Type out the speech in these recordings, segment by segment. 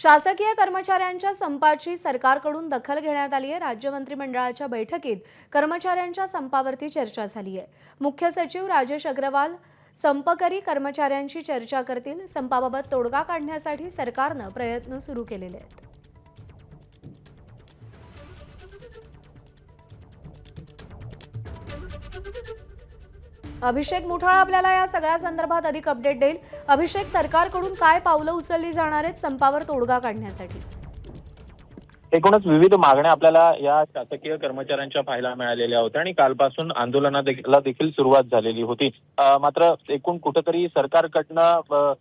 शासकीय कर्मचाऱ्यांच्या संपाची सरकारकडून दखल घेण्यात आली आहे। राज्य मंत्रिमंडळाच्या बैठकीत कर्मचाऱ्यांच्या संपावरती चर्चा झाली आहे। मुख्य सचिव राजेश अग्रवाल संपकरी कर्मचाऱ्यांशी चर्चा करतील। संपाबाबत तोडगा काढण्यासाठी सरकारने प्रयत्न सुरू केलेले आहेत। अभिषेक मुठाळा आपल्याला या सगळ्या संदर्भात अधिक अपडेट देईल। अभिषेक, सरकारकडून काय पावलं उचलली जाणार आहेत संपावर तोडगा काढण्यासाठी? एकूणच विविध मागण्या आपल्याला या शासकीय कर्मचाऱ्यांच्या पाहायला मिळालेल्या होत्या आणि कालपासून आंदोलनाला देखील सुरुवात झालेली होती। मात्र एकूण कुठेतरी सरकारकडनं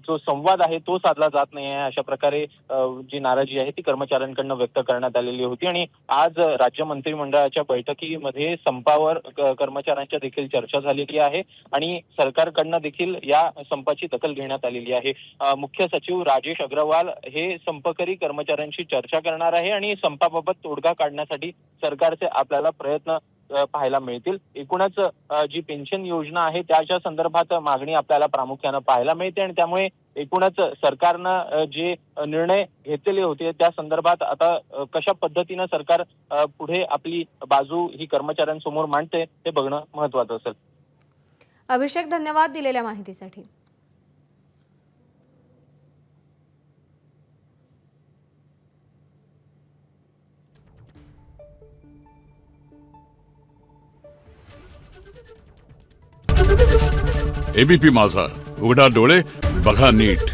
जो संवाद आहे तो साधला जात नाही आहे, अशा प्रकारे जी नाराजी आहे ती कर्मचाऱ्यांकडनं व्यक्त करण्यात आलेली होती। आणि आज राज्य मंत्रिमंडळाच्या बैठकीमध्ये संपावर कर्मचाऱ्यांच्या देखील चर्चा झालेली आहे आणि सरकारकडनं देखील या संपाची दखल घेण्यात आलेली आहे। मुख्य सचिव राजेश अग्रवाल हे संपकरी कर्मचाऱ्यांशी चर्चा करणार आहे आणि संपाबाबत तोडगा काढण्यासाठी सरकारचे आपल्याला प्रयत्न पाहायला मिळतील। एकूणच जी पेन्शन योजना आहे त्याच्या संदर्भात मागणी आपल्याला प्रामुख्याने पाहायला मिळते आणि त्यामुळे एकूणच सरकारनं जे निर्णय घेतलेले होते त्या संदर्भात आता कशा पद्धतीने सरकार पुढे आपली बाजू ही कर्मचाऱ्यांसमोर मांडते ते बघणं महत्त्वाचं असेल। अभिषेक, धन्यवाद दिलेल्या माहितीसाठी। एबीपी माझा, उघडा डोळे बघा नीट।